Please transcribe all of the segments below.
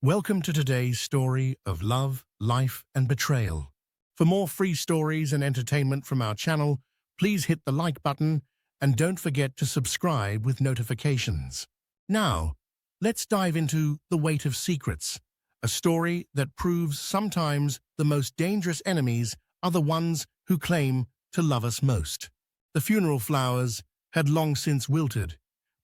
Welcome to today's story of love, life, and betrayal. For more free stories and entertainment from our channel, please hit the like button and don't forget to subscribe with notifications. Now, let's dive into The Weight of Secrets, a story that proves sometimes the most dangerous enemies are the ones who claim to love us most. The funeral flowers had long since wilted,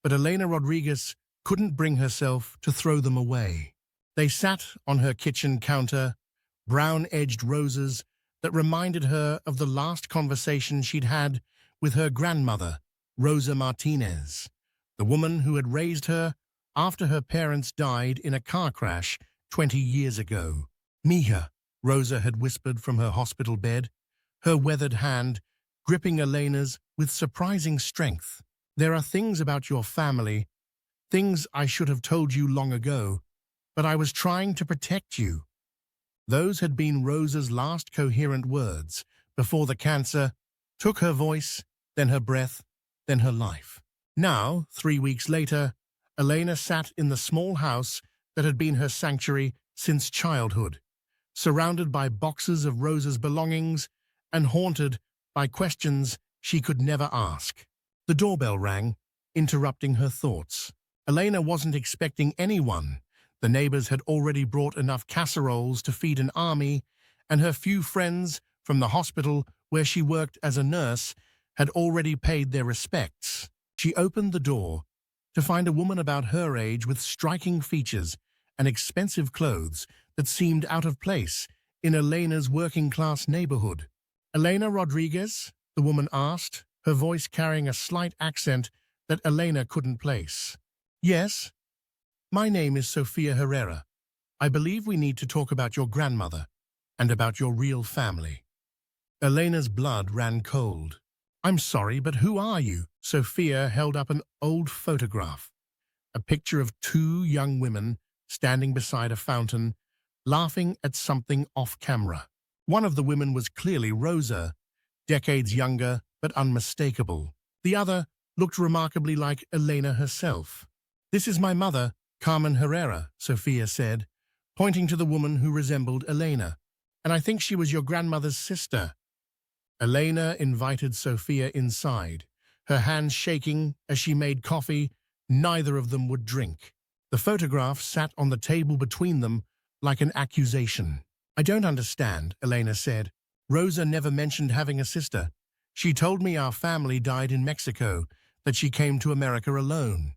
but Elena Rodriguez couldn't bring herself to throw them away. They sat on her kitchen counter, brown-edged roses that reminded her of the last conversation she'd had with her grandmother, Rosa Martinez, the woman who had raised her after her parents died in a car crash 20 years ago. "Mija," Rosa had whispered from her hospital bed, her weathered hand gripping Elena's with surprising strength. "There are things about your family, things I should have told you long ago, but I was trying to protect you." Those had been Rosa's last coherent words before the cancer took her voice, then her breath, then her life. Now, 3 weeks later, Elena sat in the small house that had been her sanctuary since childhood, surrounded by boxes of Rosa's belongings and haunted by questions she could never ask. The doorbell rang, interrupting her thoughts. Elena wasn't expecting anyone. The neighbors had already brought enough casseroles to feed an army, and her few friends from the hospital where she worked as a nurse had already paid their respects. She opened the door to find a woman about her age with striking features and expensive clothes that seemed out of place in Elena's working-class neighborhood. "Elena Rodriguez?" the woman asked, her voice carrying a slight accent that Elena couldn't place. "Yes. My name is Sofia Herrera. I believe we need to talk about your grandmother and about your real family." Elena's blood ran cold. "I'm sorry, but who are you?" Sofia held up an old photograph, a picture of two young women standing beside a fountain, laughing at something off-camera. One of the women was clearly Rosa, decades younger but unmistakable. The other looked remarkably like Elena herself. "This is my mother, Carmen Herrera," Sofia said, pointing to the woman who resembled Elena. "And I think she was your grandmother's sister." Elena invited Sofia inside, her hands shaking as she made coffee neither of them would drink. The photograph sat on the table between them like an accusation. "I don't understand," Elena said. "Rosa never mentioned having a sister. She told me our family died in Mexico, that she came to America alone."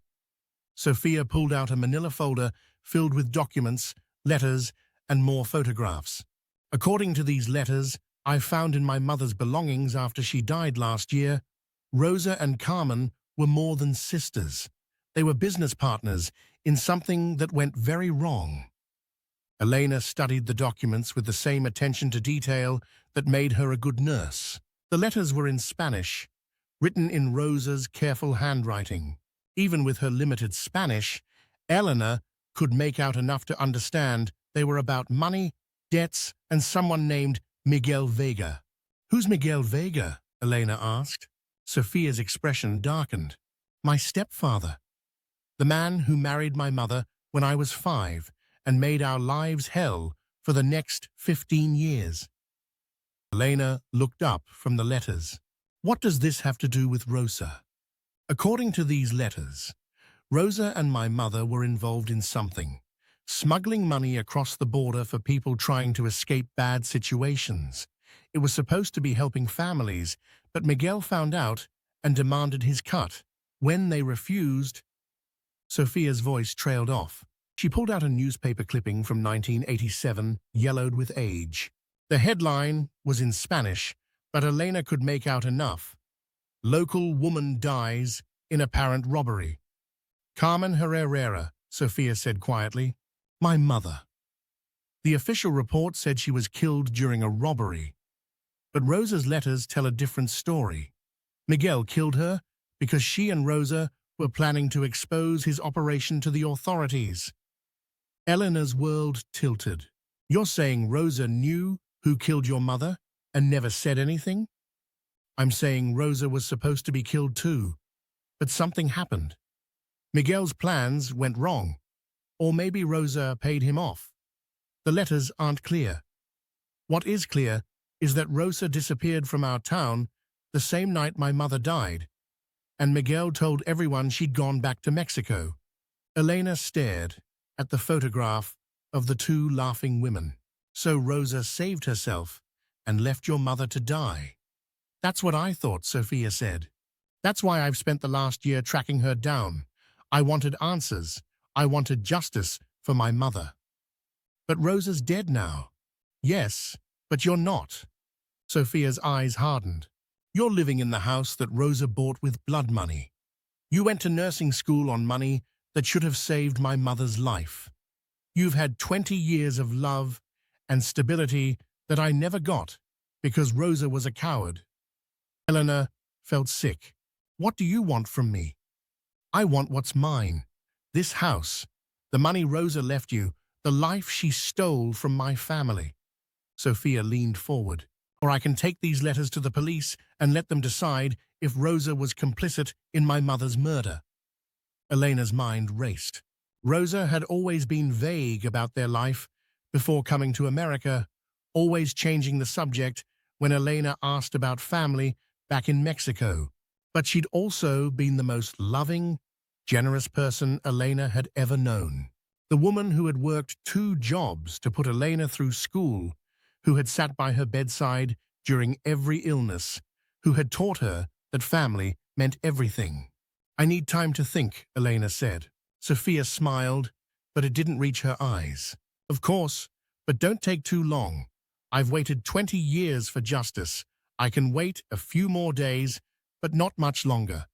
Sofia pulled out a manila folder filled with documents, letters, and more photographs. "According to these letters I found in my mother's belongings after she died last year, Rosa and Carmen were more than sisters. They were business partners in something that went very wrong." Elena studied the documents with the same attention to detail that made her a good nurse. The letters were in Spanish, written in Rosa's careful handwriting. Even with her limited Spanish, Elena could make out enough to understand they were about money, debts, and someone named Miguel Vega. "Who's Miguel Vega?" Elena asked. Sofia's expression darkened. "My stepfather. The man who married my mother when I was 5 and made our lives hell for the next 15 years. Elena looked up from the letters. "What does this have to do with Rosa?" "According to these letters, Rosa and my mother were involved in something, smuggling money across the border for people trying to escape bad situations. It was supposed to be helping families, but Miguel found out and demanded his cut. When they refused..." Sofia's voice trailed off. She pulled out a newspaper clipping from 1987, yellowed with age. The headline was in Spanish, but Elena could make out enough. "Local woman dies in apparent robbery." "Carmen Herrera," Sofia said quietly. "My mother." The official report said she was killed during a robbery. But Rosa's letters tell a different story. Miguel killed her because she and Rosa were planning to expose his operation to the authorities. Elena's world tilted. "You're saying Rosa knew who killed your mother and never said anything?" "I'm saying Rosa was supposed to be killed too, but something happened. Miguel's plans went wrong. Or maybe Rosa paid him off. The letters aren't clear. What is clear is that Rosa disappeared from our town the same night my mother died, and Miguel told everyone she'd gone back to Mexico. Elena stared at the photograph of the two laughing women. So Rosa saved herself and left your mother to die. That's what I thought, Sophia said. That's why I've spent the last year tracking her down. I wanted answers. I wanted justice for my mother. But Rosa's dead now. Yes, but you're not. Sophia's eyes hardened. You're living in the house that Rosa bought with blood money. You went to nursing school on money that should have saved my mother's life. You've had 20 years of love and stability that I never got because Rosa was a coward. Elena felt sick. What do you want from me? I want what's mine. This house, the money Rosa left you, the life she stole from my family. Sophia leaned forward. Or I can take these letters to the police and let them decide if Rosa was complicit in my mother's murder. Elena's mind raced. Rosa had always been vague about their life before coming to America, always changing the subject when Elena asked about family back in Mexico. But she'd also been the most loving, generous person Elena had ever known. The woman who had worked 2 jobs to put Elena through school, who had sat by her bedside during every illness, who had taught her that family meant everything. I need time to think, Elena said. Sophia smiled, but it didn't reach her eyes. Of course, but don't take too long. I've waited 20 years for justice. I can wait a few more days, but not much longer.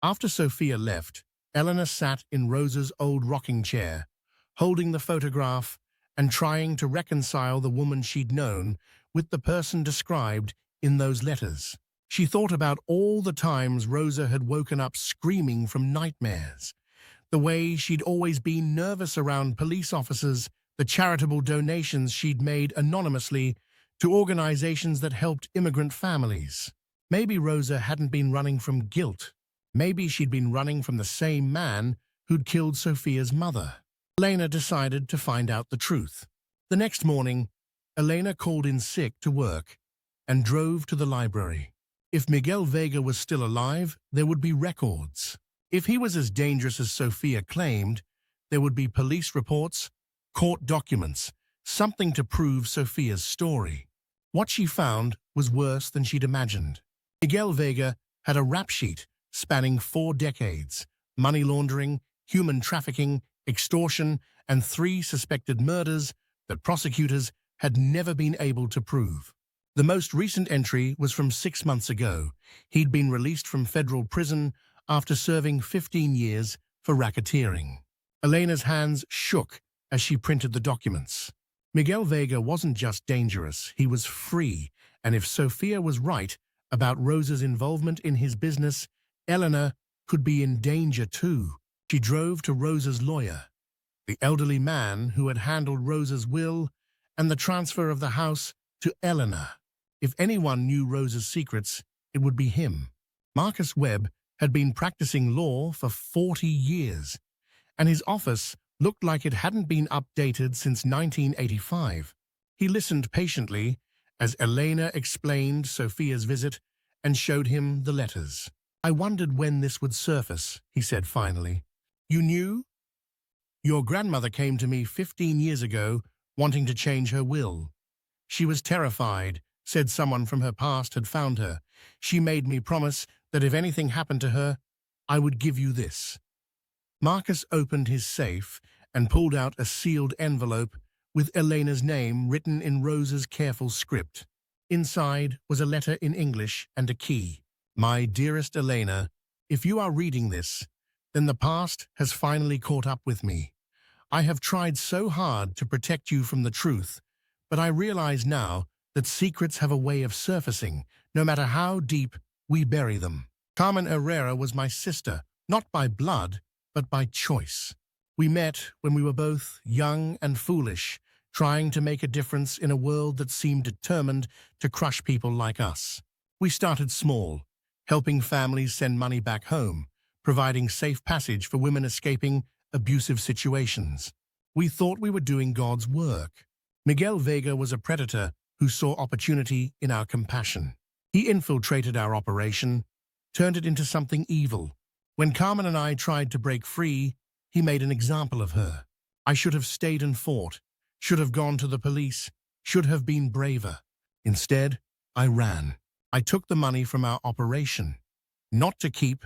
After Sophia left, Elena sat in Rosa's old rocking chair, holding the photograph and trying to reconcile the woman she'd known with the person described in those letters. She thought about all the times Rosa had woken up screaming from nightmares, the way she'd always been nervous around police officers, the charitable donations she'd made anonymously to organizations that helped immigrant families. Maybe Rosa hadn't been running from guilt. Maybe she'd been running from the same man who'd killed Sophia's mother. Elena decided to find out the truth. The next morning, Elena called in sick to work and drove to the library. If Miguel Vega was still alive, there would be records. If he was as dangerous as Sophia claimed, there would be police reports, court documents, something to prove Sophia's story. What she found was worse than she'd imagined. Miguel Vega had a rap sheet spanning 4 decades, money laundering, human trafficking, extortion, and 3 suspected murders that prosecutors had never been able to prove. The most recent entry was from 6 months ago. He'd been released from federal prison after serving 15 years for racketeering. Elena's hands shook as she printed the documents. Miguel Vega wasn't just dangerous, he was free, and if Sophia was right about Rosa's involvement in his business, Elena could be in danger too. She drove to Rosa's lawyer, the elderly man who had handled Rosa's will and the transfer of the house to Elena. If anyone knew Rosa's secrets, it would be him. Marcus Webb had been practicing law for 40 years, and his office looked like it hadn't been updated since 1985. He listened patiently as Elena explained Sophia's visit and showed him the letters. I wondered when this would surface, he said finally. You knew? Your grandmother came to me 15 years ago wanting to change her will. She was terrified, said someone from her past had found her. She made me promise that if anything happened to her, I would give you this. Marcus opened his safe and pulled out a sealed envelope with Elena's name written in Rosa's careful script. Inside was a letter in English and a key. My dearest Elena, if you are reading this, then the past has finally caught up with me. I have tried so hard to protect you from the truth, but I realize now that secrets have a way of surfacing, no matter how deep we bury them. Carmen Herrera was my sister, not by blood, but by choice. We met when we were both young and foolish, trying to make a difference in a world that seemed determined to crush people like us. We started small, helping families send money back home, providing safe passage for women escaping abusive situations. We thought we were doing God's work. Miguel Vega was a predator who saw opportunity in our compassion. He infiltrated our operation, turned it into something evil. When Carmen and I tried to break free, he made an example of her. I should have stayed and fought, should have gone to the police, should have been braver. Instead, I ran. I took the money from our operation, not to keep,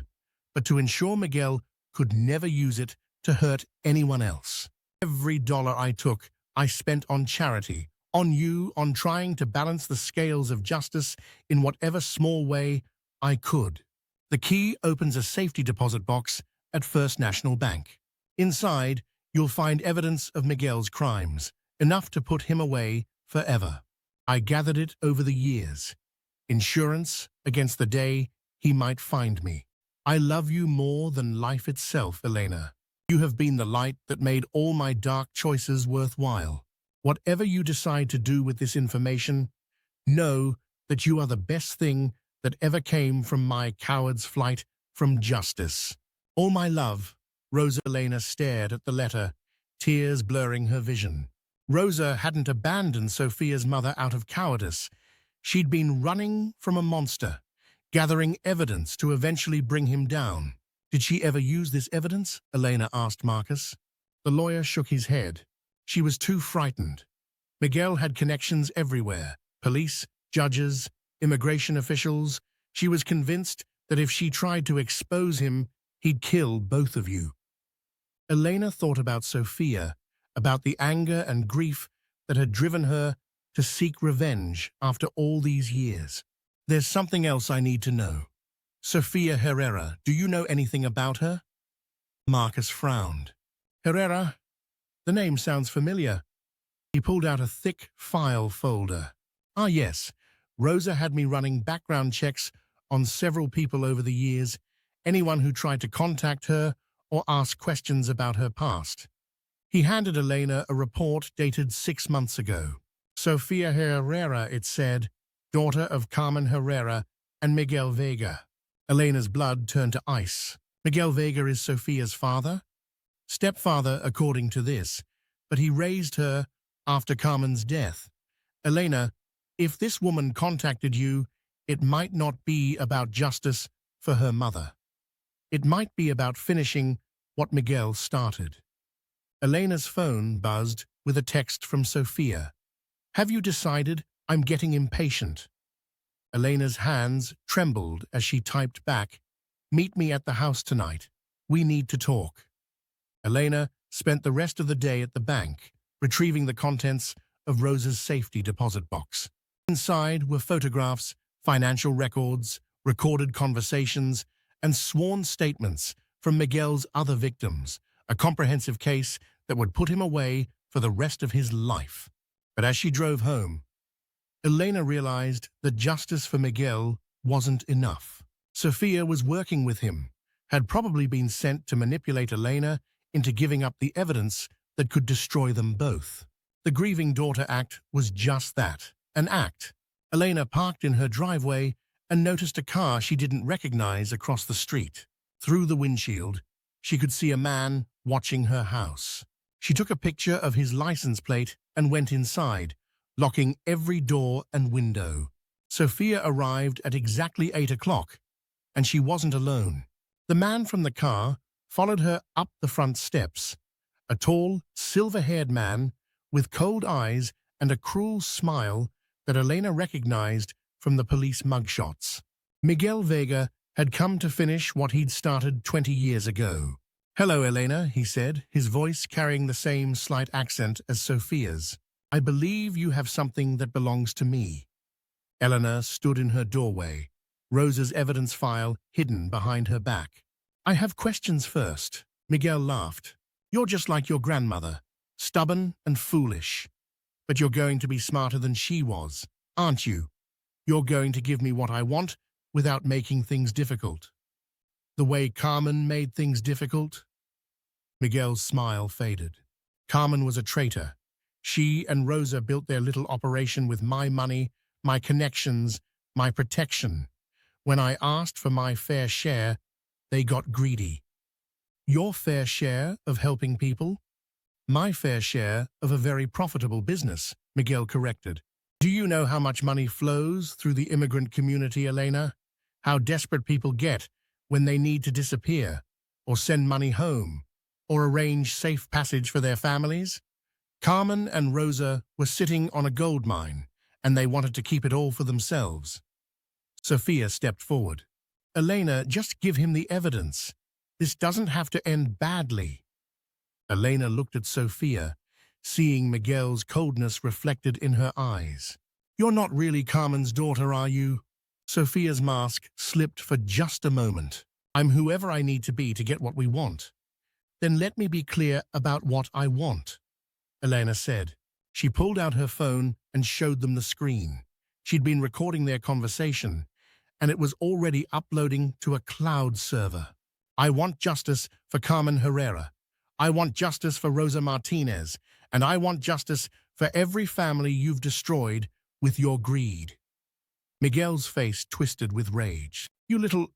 but to ensure Miguel could never use it to hurt anyone else. Every dollar I took, I spent on charity, on you, on trying to balance the scales of justice in whatever small way I could. The key opens a safety deposit box at First National Bank. Inside, you'll find evidence of Miguel's crimes, enough to put him away forever. I gathered it over the years. Insurance against the day he might find me. I love you more than life itself, Elena. You have been the light that made all my dark choices worthwhile. Whatever you decide to do with this information, know that you are the best thing that ever came from my coward's flight from justice. All my love. Rosa. Elena stared at the letter, tears blurring her vision. Rosa hadn't abandoned Sophia's mother out of cowardice. She'd been running from a monster, gathering evidence to eventually bring him down. Did she ever use this evidence? Elena asked Marcus. The lawyer shook his head. She was too frightened. Miguel had connections everywhere. Police, judges, immigration officials. She was convinced that if she tried to expose him, he'd kill both of you. Elena thought about Sophia, about the anger and grief that had driven her to seek revenge after all these years. There's something else I need to know. Sofia Herrera, do you know anything about her? Marcus frowned. Herrera? The name sounds familiar. He pulled out a thick file folder. Ah, yes. Rosa had me running background checks on several people over the years, anyone who tried to contact her or ask questions about her past. He handed Elena a report dated 6 months ago. Sofia Herrera, it said, daughter of Carmen Herrera and Miguel Vega. Elena's blood turned to ice. Miguel Vega is Sofia's father? Stepfather, according to this, but he raised her after Carmen's death. Elena, if this woman contacted you, it might not be about justice for her mother. It might be about finishing what Miguel started. Elena's phone buzzed with a text from Sofia. Have you decided? I'm getting impatient. Elena's hands trembled as she typed back, meet me at the house tonight. We need to talk. Elena spent the rest of the day at the bank, retrieving the contents of Rosa's safety deposit box. Inside were photographs, financial records, recorded conversations, and sworn statements from Miguel's other victims, a comprehensive case that would put him away for the rest of his life. But as she drove home, Elena realized that justice for Miguel wasn't enough. Sofia was working with him, had probably been sent to manipulate Elena into giving up the evidence that could destroy them both. The grieving daughter act was just that, an act. Elena parked in her driveway and noticed a car she didn't recognize across the street. Through the windshield, she could see a man watching her house. She took a picture of his license plate and went inside, locking every door and window. Sofia arrived at exactly 8 o'clock, and she wasn't alone. The man from the car followed her up the front steps, a tall, silver-haired man with cold eyes and a cruel smile that Elena recognized from the police mugshots. Miguel Vega had come to finish what he'd started 20 years ago. Hello, Elena, he said, his voice carrying the same slight accent as Sofia's. I believe you have something that belongs to me. Elena stood in her doorway, Rosa's evidence file hidden behind her back. I have questions first. Miguel laughed. You're just like your grandmother, stubborn and foolish. But you're going to be smarter than she was, aren't you? You're going to give me what I want without making things difficult. The way Carmen made things difficult? Miguel's smile faded. Carmen was a traitor. She and Rosa built their little operation with my money, my connections, my protection. When I asked for my fair share, they got greedy. Your fair share of helping people? My fair share of a very profitable business, Miguel corrected. Do you know how much money flows through the immigrant community, Elena? How desperate people get when they need to disappear, or send money home, or arrange safe passage for their families? Carmen and Rosa were sitting on a gold mine, and they wanted to keep it all for themselves. Sophia stepped forward. Elena, just give him the evidence. This doesn't have to end badly. Elena looked at Sophia, seeing Miguel's coldness reflected in her eyes. You're not really Carmen's daughter, are you? Sophia's mask slipped for just a moment. I'm whoever I need to be to get what we want. Then let me be clear about what I want, Elena said. She pulled out her phone and showed them the screen. She'd been recording their conversation, and it was already uploading to a cloud server. I want justice for Carmen Herrera. I want justice for Rosa Martinez, and I want justice for every family you've destroyed with your greed. Miguel's face twisted with rage. You little...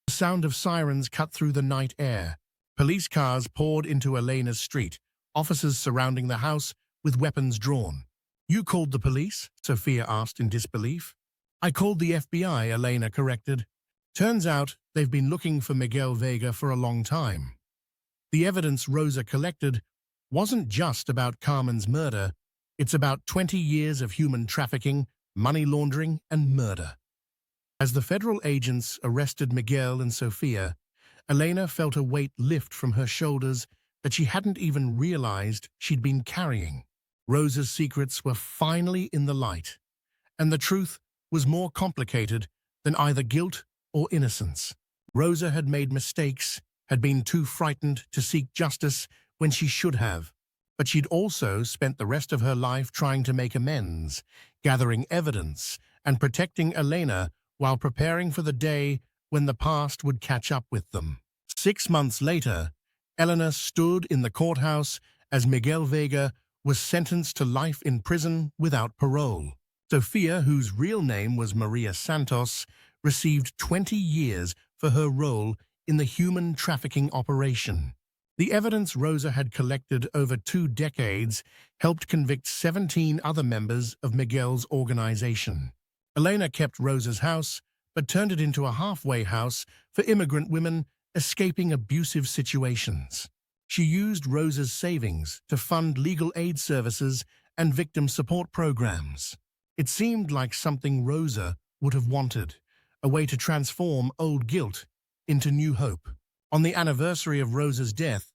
The sound of sirens cut through the night air. Police cars poured into Elena's street, officers surrounding the house with weapons drawn. You called the police? Sophia asked in disbelief. I called the FBI, Elena corrected. Turns out they've been looking for Miguel Vega for a long time. The evidence Rosa collected wasn't just about Carmen's murder. It's about 20 years of human trafficking, money laundering, and murder. As the federal agents arrested Miguel and Sophia, Elena felt a weight lift from her shoulders that she hadn't even realized she'd been carrying. Rosa's secrets were finally in the light, and the truth was more complicated than either guilt or innocence. Rosa had made mistakes, had been too frightened to seek justice when she should have, but she'd also spent the rest of her life trying to make amends, gathering evidence, and protecting Elena while preparing for the day when the past would catch up with them. 6 months later, Elena stood in the courthouse as Miguel Vega was sentenced to life in prison without parole. Sophia, whose real name was Maria Santos, received 20 years for her role in the human trafficking operation. The evidence Rosa had collected over 2 decades helped convict 17 other members of Miguel's organization. Elena kept Rosa's house, but turned it into a halfway house for immigrant women escaping abusive situations. She used Rosa's savings to fund legal aid services and victim support programs. It seemed like something Rosa would have wanted, a way to transform old guilt into new hope. On the anniversary of Rosa's death,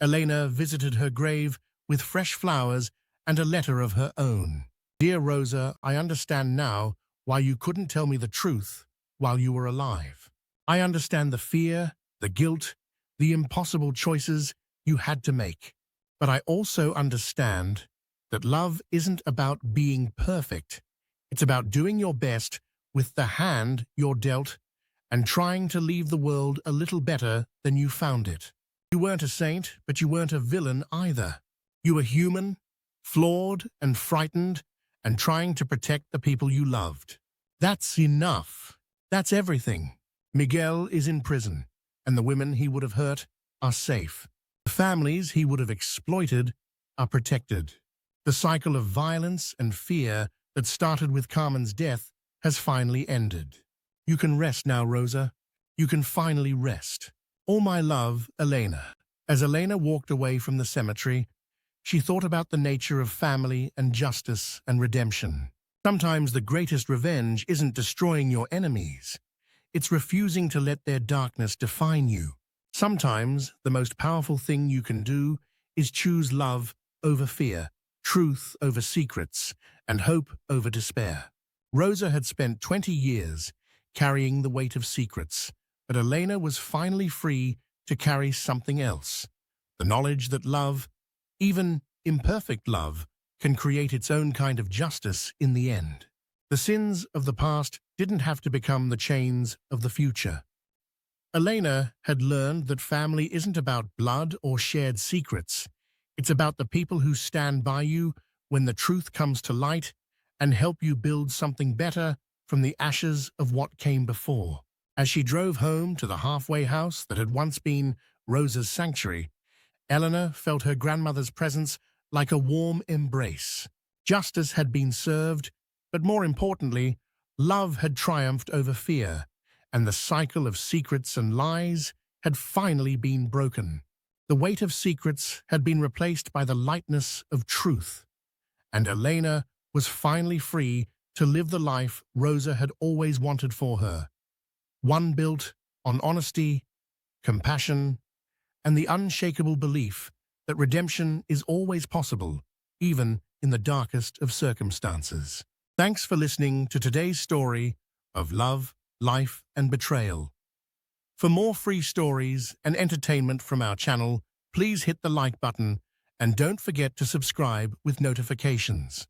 Elena visited her grave with fresh flowers and a letter of her own. Dear Rosa, I understand now why you couldn't tell me the truth while you were alive. I understand the fear, the guilt, the impossible choices you had to make. But I also understand that love isn't about being perfect. It's about doing your best with the hand you're dealt and trying to leave the world a little better than you found it. You weren't a saint, but you weren't a villain either. You were human, flawed and frightened, and trying to protect the people you loved. That's enough. That's everything. Miguel is in prison, and the women he would have hurt are safe. The families he would have exploited are protected. The cycle of violence and fear that started with Carmen's death has finally ended. You can rest now, Rosa. You can finally rest. All my love, Elena. As Elena walked away from the cemetery, she thought about the nature of family and justice and redemption. Sometimes the greatest revenge isn't destroying your enemies. It's refusing to let their darkness define you. Sometimes the most powerful thing you can do is choose love over fear, truth over secrets, and hope over despair. Rosa had spent 20 years carrying the weight of secrets, but Elena was finally free to carry something else. The knowledge that love, even imperfect love, can create its own kind of justice in the end. The sins of the past didn't have to become the chains of the future. Elena had learned that family isn't about blood or shared secrets. It's about the people who stand by you when the truth comes to light and help you build something better from the ashes of what came before. As she drove home to the halfway house that had once been Rosa's sanctuary, Elena felt her grandmother's presence like a warm embrace. Justice had been served, but more importantly, love had triumphed over fear, and the cycle of secrets and lies had finally been broken. The weight of secrets had been replaced by the lightness of truth, and Elena was finally free to live the life Rosa had always wanted for her. One built on honesty, compassion, and the unshakable belief that redemption is always possible, even in the darkest of circumstances. Thanks for listening to today's story of love, life, and betrayal. For more free stories and entertainment from our channel, please hit the like button and don't forget to subscribe with notifications.